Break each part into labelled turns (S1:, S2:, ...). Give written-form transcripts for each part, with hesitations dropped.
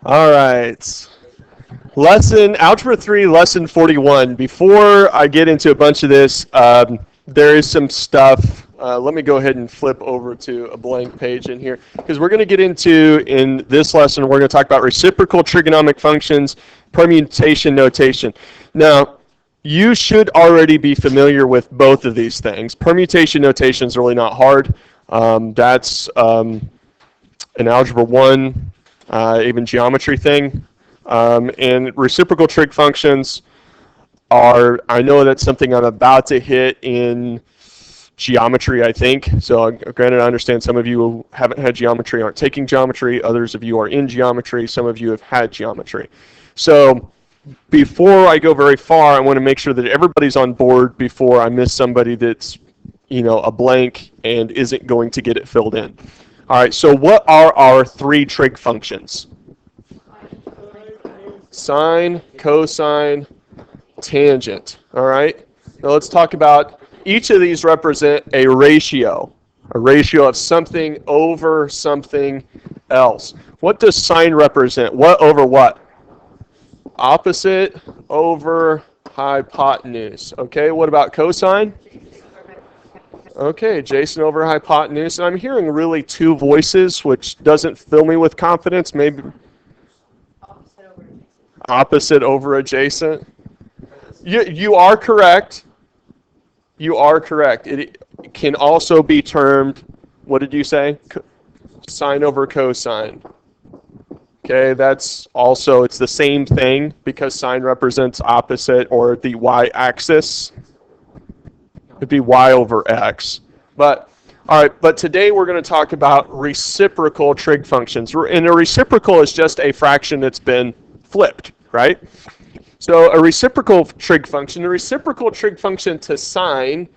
S1: All right. Algebra 3, lesson 41. Before I get into a bunch of this, there is some stuff. Let me go ahead and flip over to a blank page in here, because we're going to get into, in this lesson, we're going to talk about reciprocal trigonomic functions, permutation notation. Now, you should already be familiar with both of these things. Permutation notation is really not hard. That's an Algebra 1, even geometry thing. And reciprocal trig functions are, I know that's something I'm about to hit in geometry, I think. So granted, I understand some of you haven't had geometry, aren't taking geometry. Others of you are in geometry. Some of you have had geometry. So before I go very far, I want to make sure that everybody's on board before I miss somebody that's, a blank and isn't going to get it filled in. All right, so what are our three trig functions? Sine, cosine, tangent. All right, now let's talk about each of these represent a ratio of something over something else. What does sine represent? What over what? Opposite over hypotenuse. Okay, what about cosine? Okay, Jason over hypotenuse. And I'm hearing really two voices, which doesn't fill me with confidence. Maybe opposite over adjacent. You are correct. You are correct. It can also be termed, what did you say? Sine over cosine. Okay, that's also, it's the same thing because sine represents opposite or the y-axis. It'd be y over x. But, all right, but today we're going to talk about reciprocal trig functions. And a reciprocal is just a fraction that's been flipped, right? So a reciprocal trig function to sine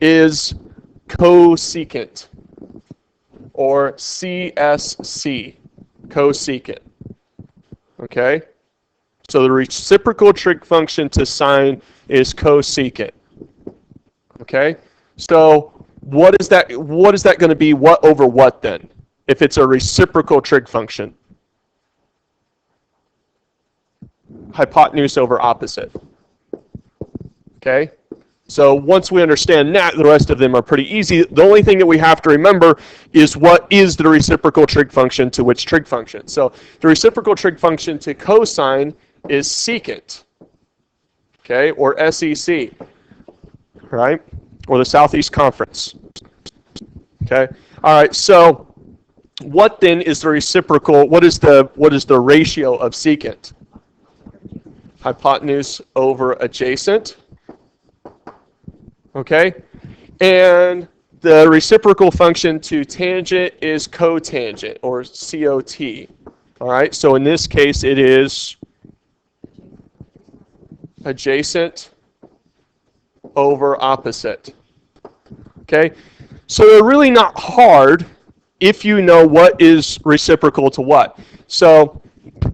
S1: is cosecant, or CSC, cosecant. Okay? So the reciprocal trig function to sine is cosecant. Okay? So what is that going to be? What over what then? If it's a reciprocal trig function? Hypotenuse over opposite. Okay? So once we understand that, the rest of them are pretty easy. The only thing that we have to remember is what is the reciprocal trig function to which trig function. So the reciprocal trig function to cosine is secant, okay, or SEC, right, or the Southeast Conference. Okay. All right. So what then is the reciprocal? What is the ratio of secant? Hypotenuse over adjacent. Okay, and the reciprocal function to tangent is cotangent, or COT. All right, so in this case it is adjacent over opposite. Okay, so they're really not hard if you know what is reciprocal to what. So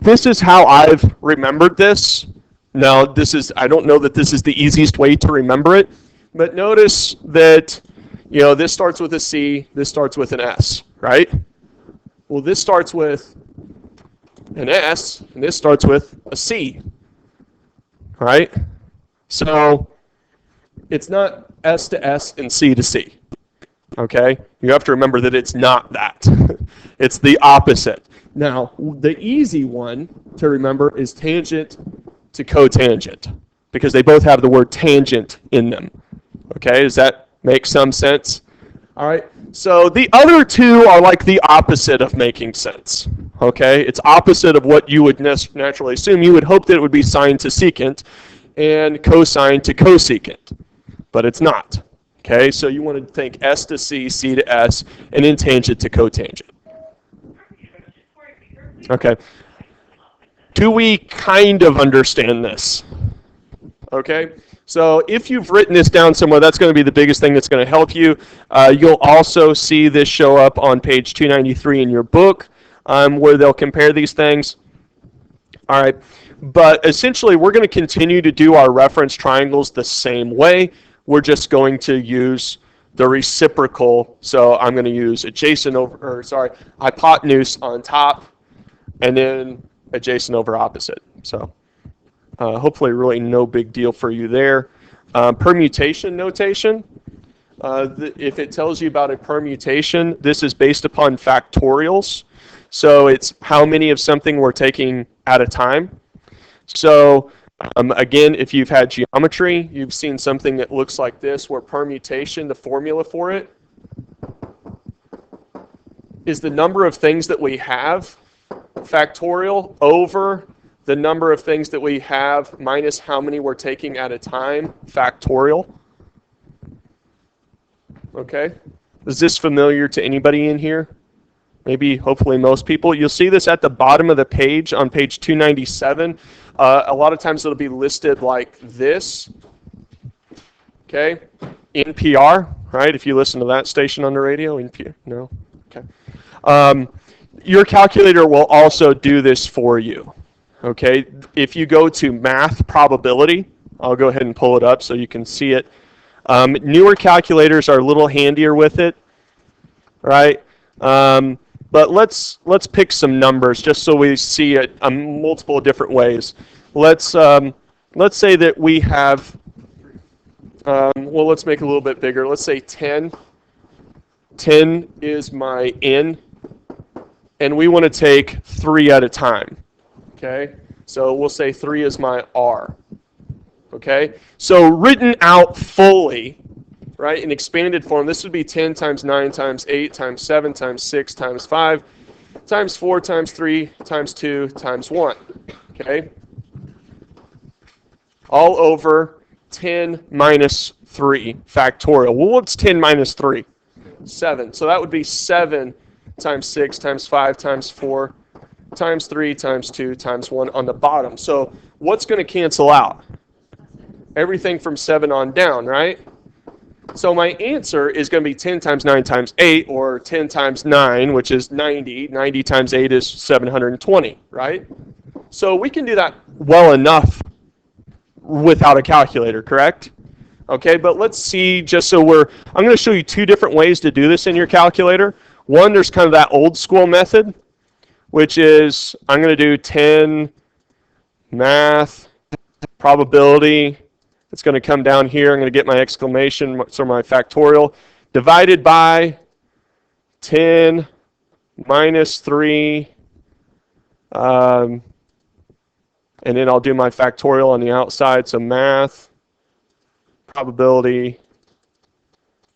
S1: this is how I've remembered this. Now, I don't know that this is the easiest way to remember it. But notice that, this starts with a C, this starts with an S, right? Well, this starts with an S, and this starts with a C, right? So it's not S to S and C to C, okay? You have to remember that it's not that. It's the opposite. Now, the easy one to remember is tangent to cotangent, because they both have the word tangent in them. Okay, does that make some sense? All right, so the other two are like the opposite of making sense. Okay, it's opposite of what you would naturally assume. You would hope that it would be sine to secant and cosine to cosecant, but it's not. Okay, so you want to think S to C, C to S, and then tangent to cotangent. Okay, do we kind of understand this? Okay. So if you've written this down somewhere, that's going to be the biggest thing that's going to help you. You'll also see this show up on page 293 in your book, where they'll compare these things. All right. But essentially, we're going to continue to do our reference triangles the same way. We're just going to use the reciprocal. So I'm going to use hypotenuse on top, and then adjacent over opposite. So hopefully really no big deal for you there. Permutation notation. If it tells you about a permutation, this is based upon factorials. So it's how many of something we're taking at a time. So again, if you've had geometry, you've seen something that looks like this, where permutation, the formula for it, is the number of things that we have, factorial, over the number of things that we have minus how many we're taking at a time, factorial. Okay? Is this familiar to anybody in here? Maybe, hopefully most people. You'll see this at the bottom of the page on page 297. A lot of times it'll be listed like this. Okay? NPR, right? If you listen to that station on the radio, NPR, no? Okay. Your calculator will also do this for you. Okay? If you go to math probability, I'll go ahead and pull it up so you can see it. Newer calculators are a little handier with it, right? But let's pick some numbers just so we see it multiple different ways. Let's say that we have, well, let's make it a little bit bigger. Let's say 10. 10 is my n, and we want to take 3 at a time. Okay, so we'll say 3 is my r. Okay, so written out fully, right, in expanded form, this would be 10 times 9 times 8 times 7 times 6 times 5 times 4 times 3 times 2 times 1. Okay, all over 10 minus 3 factorial. Well, what's 10 minus 3? 7. So that would be 7 times 6 times 5 times 4 times 3 times 2 times 1 on the bottom. So what's going to cancel out? Everything from 7 on down, right? So my answer is going to be 10 times 9 times 8, or 10 times 9, which is 90. 90 times 8 is 720, right? So we can do that well enough without a calculator, correct? Okay, but let's see, just so I'm going to show you 2 different ways to do this in your calculator. One, there's kind of that old school method, which is I'm going to do 10 math probability. It's going to come down here. I'm going to get my exclamation, so my factorial, divided by 10 minus 3, and then I'll do my factorial on the outside, so math, probability,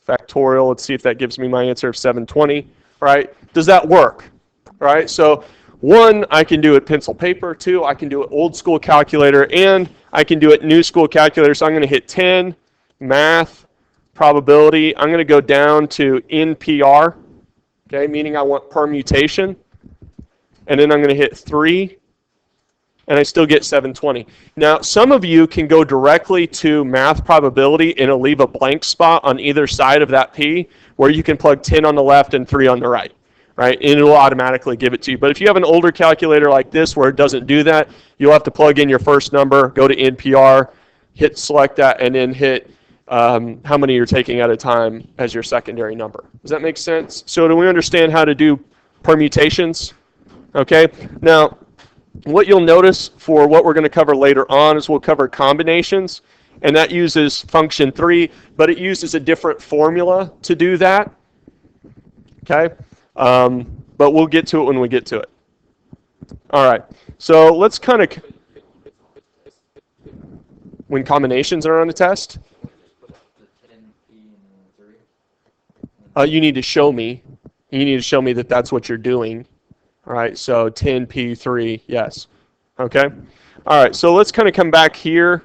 S1: factorial. Let's see if that gives me my answer of 720, right? Does that work, right? So 1, I can do it pencil paper. 2, I can do it old school calculator, and I can do it new school calculator. So I'm going to hit 10, math, probability. I'm going to go down to NPR, okay, meaning I want permutation. And then I'm going to hit 3, and I still get 720. Now, some of you can go directly to math probability, and it'll leave a blank spot on either side of that P where you can plug 10 on the left and 3 on the right. Right, and it will automatically give it to you. But if you have an older calculator like this where it doesn't do that, you'll have to plug in your first number, go to NPR, hit select that, and then hit how many you're taking at a time as your secondary number. Does that make sense? So do we understand how to do permutations? Okay, now what you'll notice for what we're going to cover later on is we'll cover combinations, and that uses function 3, but it uses a different formula to do that. Okay. But we'll get to it when we get to it. All right, so let's kind of, when combinations are on a test, you need to show me. You need to show me that that's what you're doing. All right, so 10p3, yes. Okay. All right, so let's kind of come back here.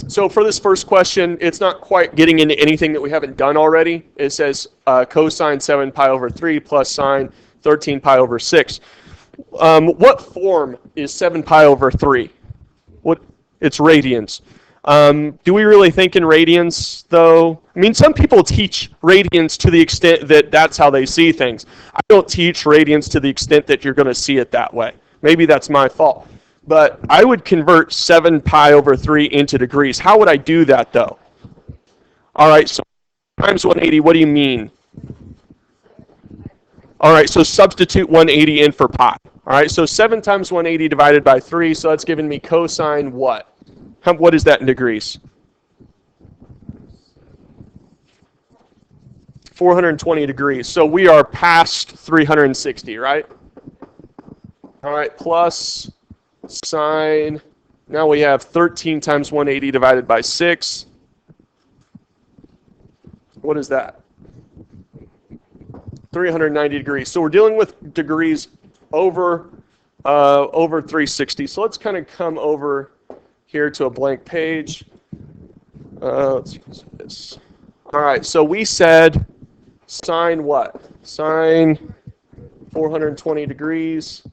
S1: So for this first question, it's not quite getting into anything that we haven't done already. It says cosine 7 pi over 3 plus sine 13 pi over 6. What form is 7 pi over 3? It's radians. Do we really think in radians, though? I mean, some people teach radians to the extent that that's how they see things. I don't teach radians to the extent that you're going to see it that way. Maybe that's my fault. But I would convert 7 pi over 3 into degrees. How would I do that, though? All right, so times 180, what do you mean? All right, so substitute 180 in for pi. All right, so 7 times 180 divided by 3, so that's giving me cosine what? What is that in degrees? 420 degrees. So we are past 360, right? All right, plus sine. Now we have 13 times 180 divided by 6. What is that? 390 degrees. So we're dealing with degrees over 360. So let's kind of come over here to a blank page. Let's use this. All right, so we said sine what? Sine 420 degrees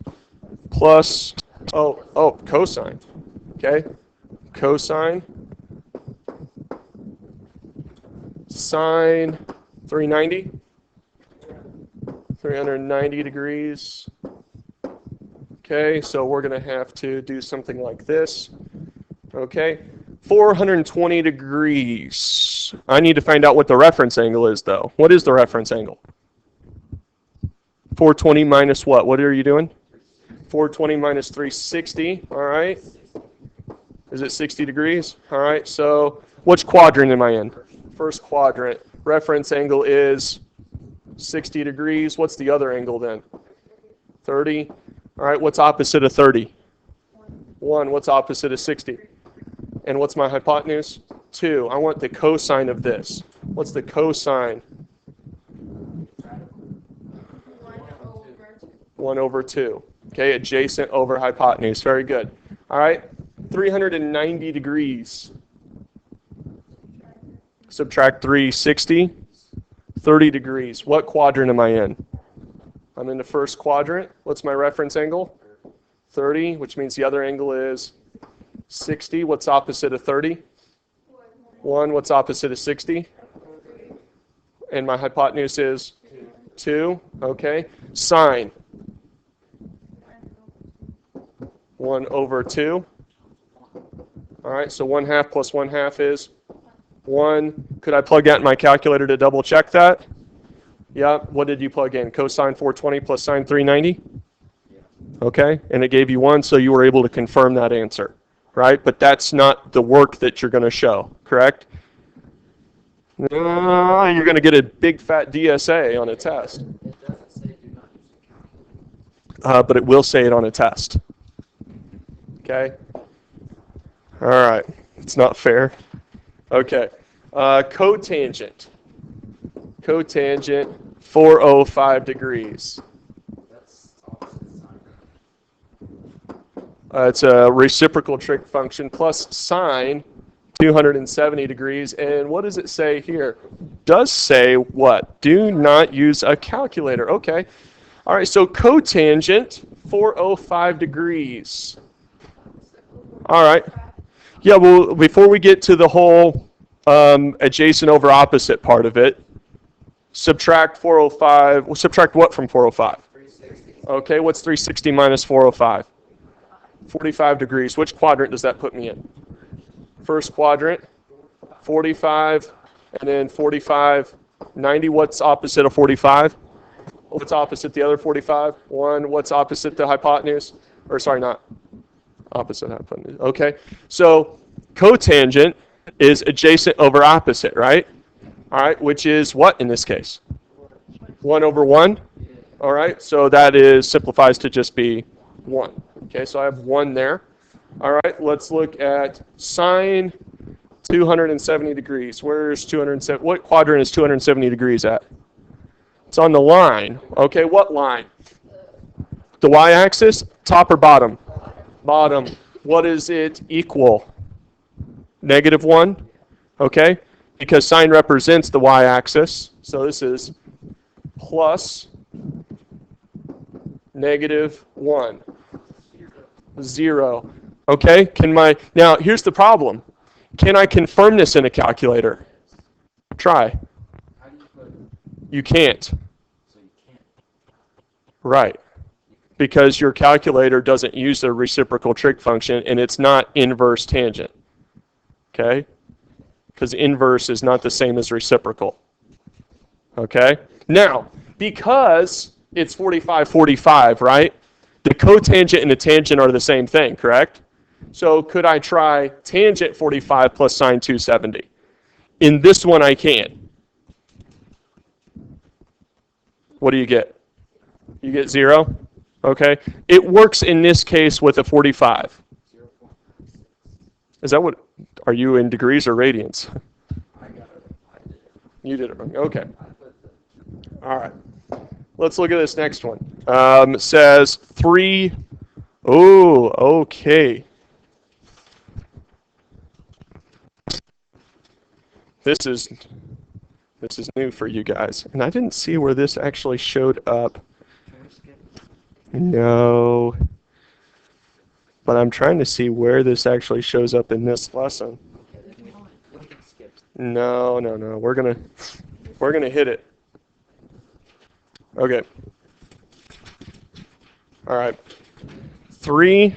S1: plus, cosine. Okay, cosine sine 390. 390 degrees. Okay, so we're going to have to do something like this. Okay, 420 degrees. I need to find out what the reference angle is, though. What is the reference angle? 420 minus what? What are you doing? 420 minus 360. All right. Is it 60 degrees? All right, so which quadrant am I in? First quadrant. Reference angle is 60 degrees. What's the other angle then? 30. All right, what's opposite of 30? 1. What's opposite of 60? And what's my hypotenuse? 2. I want the cosine of this. What's the cosine? 1 over 2. Okay, adjacent over hypotenuse. Very good. All right, 390 degrees. Subtract 360. 30 degrees. What quadrant am I in? I'm in the first quadrant. What's my reference angle? 30, which means the other angle is 60. What's opposite of 30? 1. What's opposite of 60? And my hypotenuse is 2. Okay. Sine 1 over 2. All right, so 1/2 plus 1/2 is 1. Could I plug that in my calculator to double check that? Yeah, what did you plug in? Cosine 420 plus sine 390? Okay, and it gave you 1, so you were able to confirm that answer, right? But that's not the work that you're going to show, correct? You're going to get a big fat DSA on a test. But it will say it on a test. Okay? All right, it's not fair. Okay, cotangent. Cotangent, 405 degrees. It's a reciprocal trig function plus sine 270 degrees. And what does it say here? Does say what? Do not use a calculator. Okay. All right, so cotangent, 405 degrees. All right. Yeah, well, before we get to the whole adjacent over opposite part of it, subtract 405. Well, subtract what from 405? 360. Okay, what's 360 minus 405? 45 degrees. Which quadrant does that put me in? First quadrant, 45, and then 45, 90. What's opposite of 45? What's opposite the other 45? 1. What's opposite the hypotenuse? Or sorry, not opposite hypotenuse. Okay, so cotangent is adjacent over opposite, right? All right, which is what in this case? 1 over 1? All right, so that is simplifies to just be 1. Okay, so I have 1 there. All right, let's look at sine 270 degrees. Where's 270? What quadrant is 270 degrees at? It's on the line. Okay, what line? The y-axis, top or bottom? Bottom. What does it equal? -1. Okay, because sine represents the y-axis. So this is plus -1. 0. Okay, now here's the problem. Can I confirm this in a calculator? Try. You can't. Right. Because your calculator doesn't use the reciprocal trig function and it's not inverse tangent. Okay? Because inverse is not the same as reciprocal. Okay? Now, because it's 45, 45, right? The cotangent and the tangent are the same thing, correct? So could I try tangent 45 plus sine 270? In this one, I can. What do you get? You get 0? Okay. It works in this case with a 45. Is that what, are you in degrees or radians? You did it wrong. Okay. All right. Let's look at this next one. It says 3. Oh, okay. This is new for you guys. And I didn't see where this actually showed up. No. But I'm trying to see where this actually shows up in this lesson. No. We're gonna hit it. Okay. All right. 3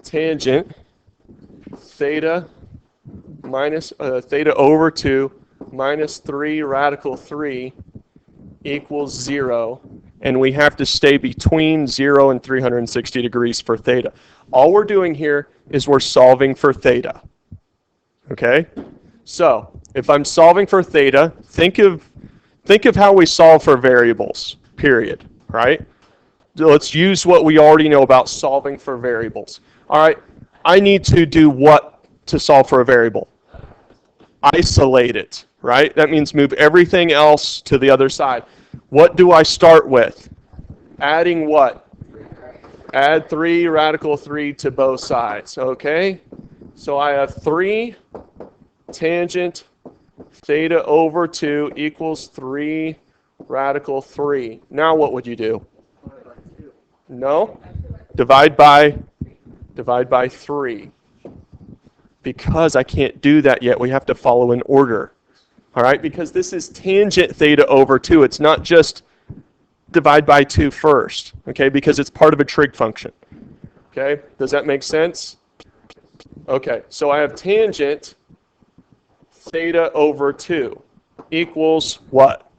S1: tangent theta minus theta over 2 minus 3 radical 3 equals 0. And we have to stay between 0 and 360 degrees for theta. All we're doing here is we're solving for theta. Okay? So, if I'm solving for theta, think of how we solve for variables, period, right? Let's use what we already know about solving for variables. All right, I need to do what to solve for a variable? Isolate it, right? That means move everything else to the other side. What do I start with? Adding what? Add 3 radical 3 to both sides, okay? So I have 3 tangent theta over 2 equals 3 radical 3. Now what would you do? No? Divide by 3. Because I can't do that yet, we have to follow an order. All right? Because this is tangent theta over 2. It's not just divide by 2 first, okay? Because it's part of a trig function. Okay? Does that make sense? Okay. So I have tangent theta over 2 equals what?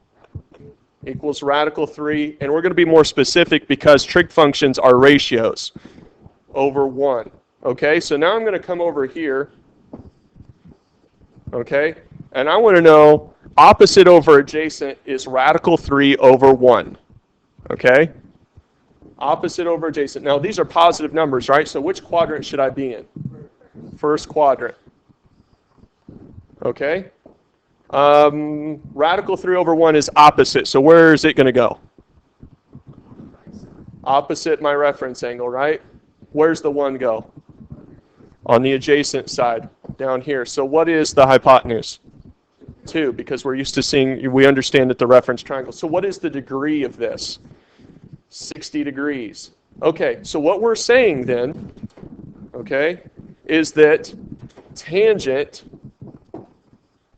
S1: Equals radical 3. And we're going to be more specific because trig functions are ratios over 1. Okay, so now I'm going to come over here. Okay, and I want to know opposite over adjacent is radical 3 over 1. Okay, opposite over adjacent. Now these are positive numbers, right? So which quadrant should I be in? First quadrant. Okay. Radical 3 over 1 is opposite. So where is it going to go? Opposite my reference angle, right? Where's the 1 go? On the adjacent side, down here. So what is the hypotenuse? 2, because we're used to seeing, we understand that the reference triangle. So what is the degree of this? 60 degrees. Okay, so what we're saying then, okay, is that tangent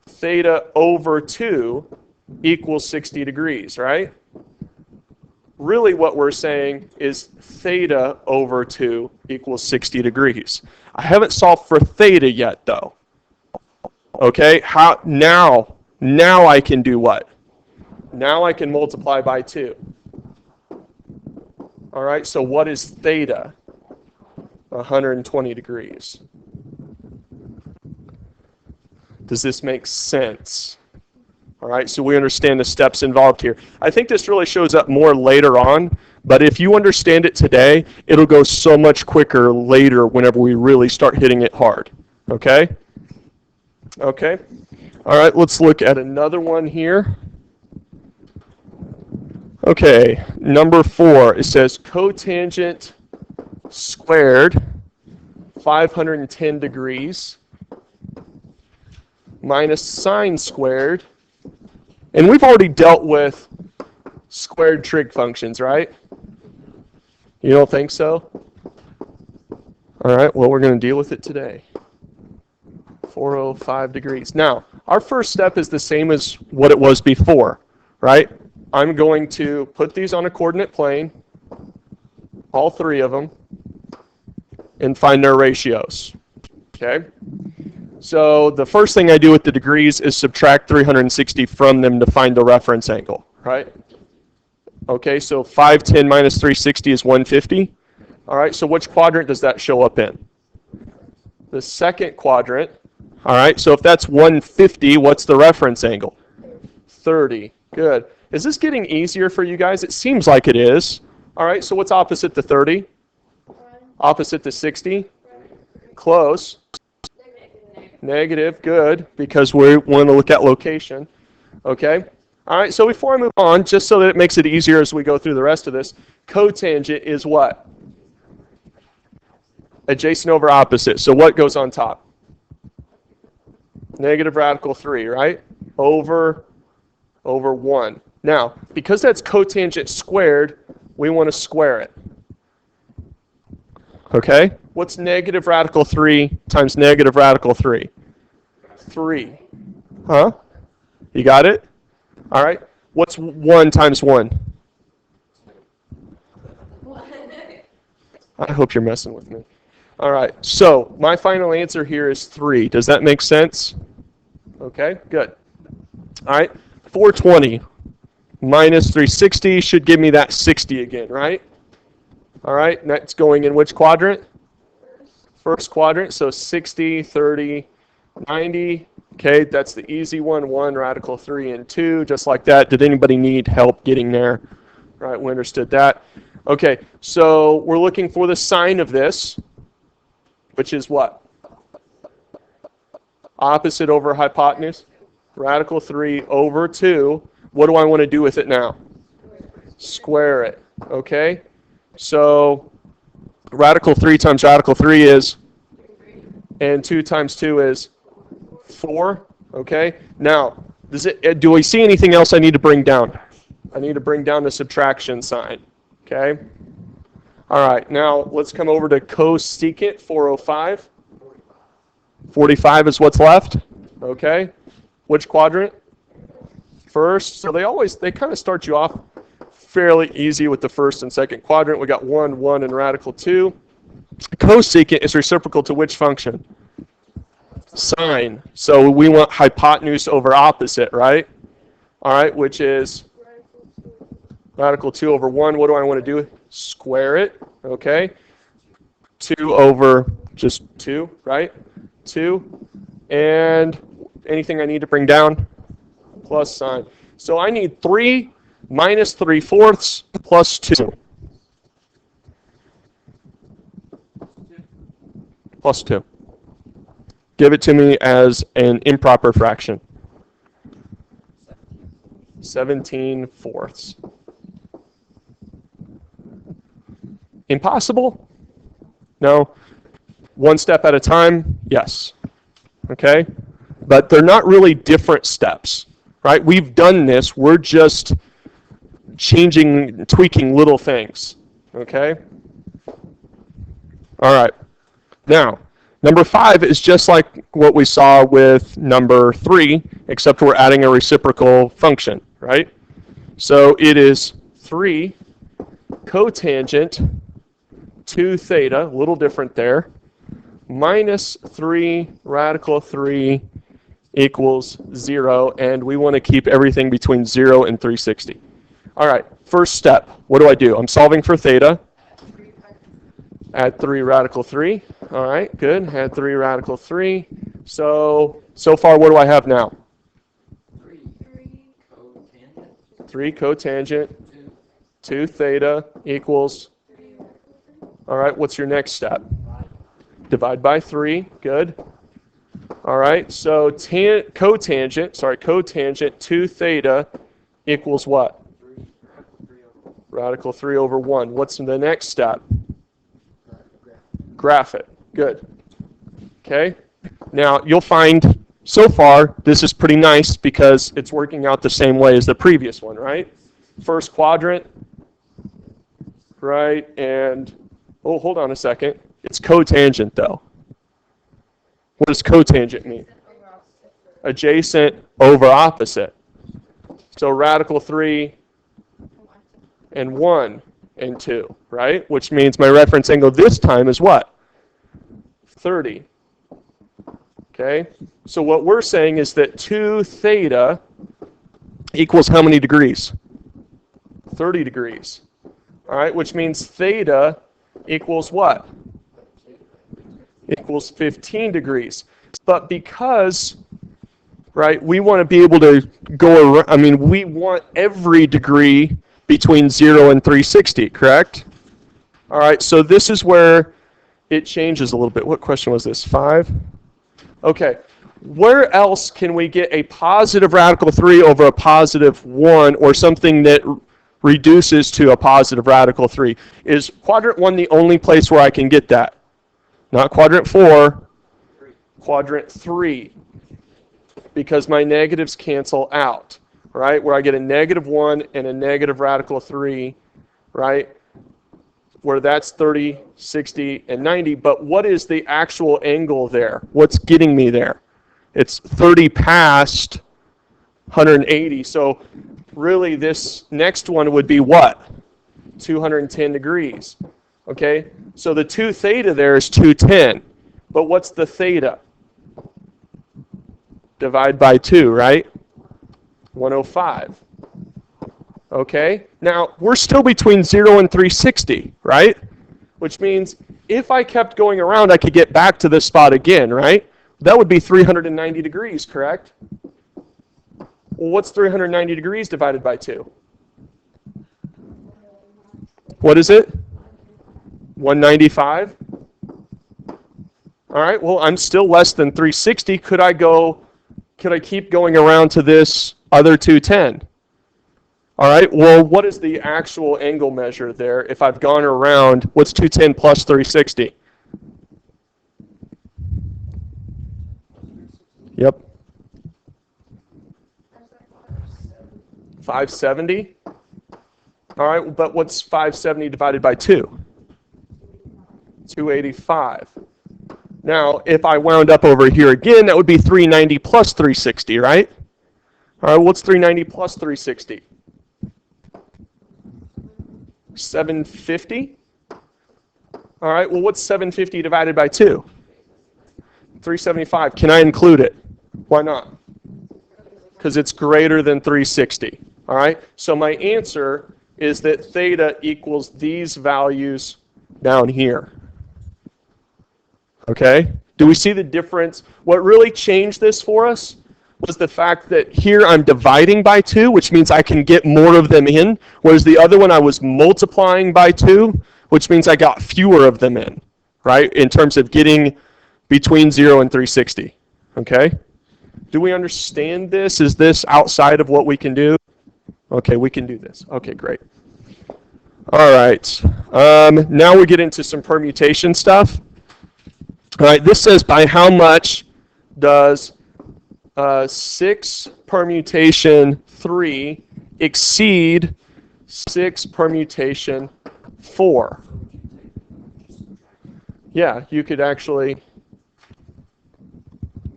S1: theta over 2 equals 60 degrees, right? Really what we're saying is theta over 2 equals 60 degrees. I haven't solved for theta yet, though. Okay, how now I can do what? Now I can multiply by 2. All right, so what is theta? 120 degrees. Does this make sense? All right, so we understand the steps involved here. I think this really shows up more later on, but if you understand it today, it'll go so much quicker later whenever we really start hitting it hard. Okay? Okay. All right, let's look at another one here. Okay, number 4, it says cotangent squared 510 degrees minus sine squared. And we've already dealt with squared trig functions, right? You don't think so? All right, well, we're going to deal with it today. 405 degrees. Now, our first step is the same as what it was before, right? I'm going to put these on a coordinate plane, all 3 of them, and find their ratios, okay? So the first thing I do with the degrees is subtract 360 from them to find the reference angle, right? Okay, so 510 minus 360 is 150. All right, so which quadrant does that show up in? The second quadrant. All right, so if that's 150, what's the reference angle? 30. Good. Is this getting easier for you guys? It seems like it is. All right, so what's opposite to 30? Opposite to 60? Close. Negative. Good, because we want to look at location. Okay? All right, so before I move on, just so that it makes it easier as we go through the rest of this, cotangent is what? Adjacent over opposite. So what goes on top? Negative radical 3, right? Over 1. Now, because that's cotangent squared, we want to square it. Okay? What's negative radical 3 times negative radical 3? 3. Huh? You got it? All right. What's 1 times 1? I hope you're messing with me. All right. So my final answer here is 3. Does that make sense? Okay, good. All right. 420 minus 360 should give me that 60 again, right? All right. That's going in which quadrant? First quadrant. So 60, 30, 90. Okay, that's the easy one. 1, radical 3, and 2, just like that. Did anybody need help getting there? All right, we understood that. Okay, so we're looking for the sign of this, which is what? Opposite over hypotenuse. Radical 3 over 2. What do I want to do with it now? Square it. Okay, so radical 3 times radical 3 is, and 2 times 2 is 4. Okay, now do we see anything else I need to bring down? I need to bring down the subtraction sign. Okay, all right, now let's come over to cosecant 405. 45 is what's left. Okay, which quadrant? First. So they kind of start you off fairly easy with the first and second quadrant. We got 1, 1, and radical 2. Cosecant is reciprocal to which function? Sine. So we want hypotenuse over opposite, right? All right, which is radical 2 over 1. What do I want to do? Square it. Okay. 2 over just 2, right? 2. And anything I need to bring down? Plus sign. So I need 3 minus 3/4 plus 2. Plus 2. Give it to me as an improper fraction. 17/4. Impossible? No. One step at a time? Yes. Okay? But they're not really different steps, right? We've done this. We're just tweaking little things. Okay? All right. Now, number 5 is just like what we saw with number 3, except we're adding a reciprocal function, right? So it is 3 cotangent 2 theta, a little different there, minus 3 radical 3 equals 0, and we want to keep everything between 0 and 360. All right, first step, what do? I'm solving for theta. Add 3 radical 3. All right, good. Add 3 radical 3. So far, what do I have now? 3 cotangent 2 theta equals. All right, what's your next step? Divide by 3. Good. All right, so cotangent 2 theta equals what? Radical 3 over 1. What's the next step? Graph it. Good. Okay. Now, you'll find so far this is pretty nice because it's working out the same way as the previous one, right? First quadrant, right? And, oh, hold on a second. It's cotangent, though. What does cotangent mean? Adjacent over opposite. So radical 3 and 1 and 2, right? Which means my reference angle this time is what? 30. Okay? So what we're saying is that 2 theta equals how many degrees? 30 degrees. All right, which means theta equals what? Equals 15 degrees. But because, right, we want to be able to go around, I mean, we want every degree between 0 and 360, correct? All right, so this is where it changes a little bit. What question was this? 5? Okay. Where else can we get a positive radical 3 over a positive 1, or something that reduces to a positive radical 3? Is quadrant 1 the only place where I can get that? Not quadrant 4, quadrant 3. Because my negatives cancel out, right? Where I get a negative 1 and a negative radical 3, right? Where that's 30, 60, and 90. But what is the actual angle there? What's getting me there? It's 30 past 180. So really this next one would be what? 210 degrees. Okay? So the 2 theta there is 210. But what's the theta? Divide by 2, right? 105. Okay? Now, we're still between 0 and 360, right? Which means if I kept going around, I could get back to this spot again, right? That would be 390 degrees, correct? Well, what's 390 degrees divided by 2? What is it? 195? All right, well, I'm still less than 360. Could I keep going around to this other 210? All right, well, what is the actual angle measure there if I've gone around? What's 210 plus 360? Yep. 570? All right, but what's 570 divided by 2? 285. Now, if I wound up over here again, that would be 390 plus 360, right? All right, what's 390 plus 360? 750? All right, well, what's 750 divided by 2? 375. Can I include it? Why not? Because it's greater than 360. All right, so my answer is that theta equals these values down here. Okay, do we see the difference? What really changed this for us was the fact that here I'm dividing by 2, which means I can get more of them in, whereas the other one I was multiplying by 2, which means I got fewer of them in, right, in terms of getting between 0 and 360, okay? Do we understand this? Is this outside of what we can do? Okay, we can do this. Okay, great. All right, now we get into some permutation stuff. All right, this says by how much does 6 permutation 3 exceed 6 permutation 4? Yeah, you could actually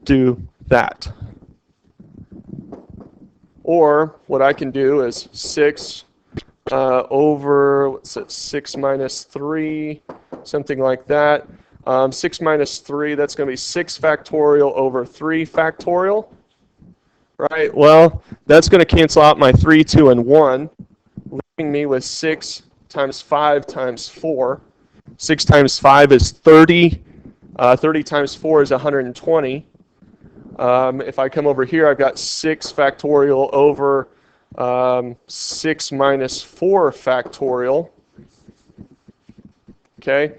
S1: do that. Or what I can do is 6 over, what's it, 6 minus 3, something like that. 6 minus 3, that's going to be 6 factorial over 3 factorial. Right, well, that's going to cancel out my 3, 2, and 1, leaving me with 6 times 5 times 4. 6 times 5 is 30. 30 times 4 is 120. If I come over here, I've got 6 factorial over 6 minus 4 factorial. Okay,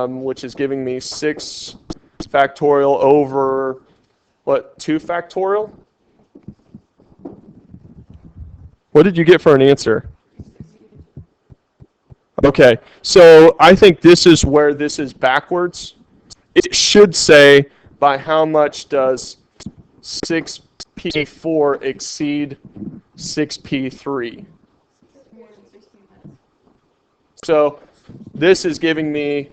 S1: which is giving me 6 factorial over, what, 2 factorial? What did you get for an answer? Okay, so I think this is where this is backwards. It should say, by how much does 6p4 exceed 6p3? So this is giving me,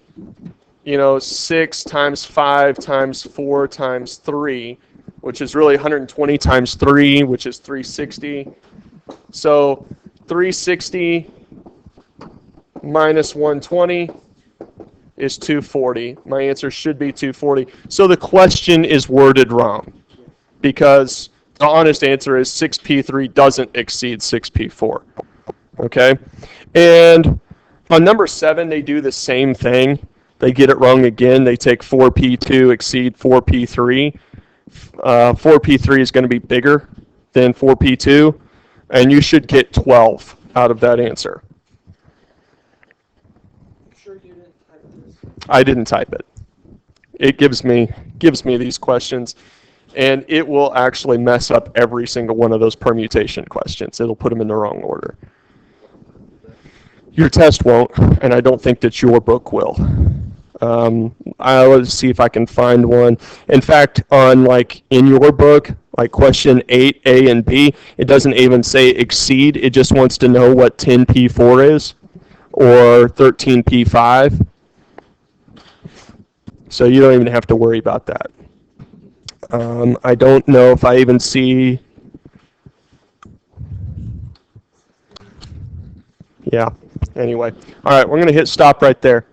S1: 6 times 5 times 4 times 3, which is really 120 times 3, which is 360. So 360 minus 120 is 240. My answer should be 240. So the question is worded wrong, because the honest answer is 6p3 doesn't exceed 6p4. Okay? And on number 7, they do the same thing. They get it wrong again. They take 4p2 exceed 4p3. 4p3 is going to be bigger than 4p2, and you should get 12 out of that answer.
S2: Sure you didn't type this?
S1: I didn't type it. It gives me these questions, and it will actually mess up every single one of those permutation questions. It'll put them in the wrong order. Your test won't, and I don't think that your book will. I'll see if I can find one. In fact, on in your book, like question 8, A and B, it doesn't even say exceed. It just wants to know what 10p4 is or 13p5. So you don't even have to worry about that. I don't know if I even see. Yeah. Anyway, all right, we're going to hit stop right there.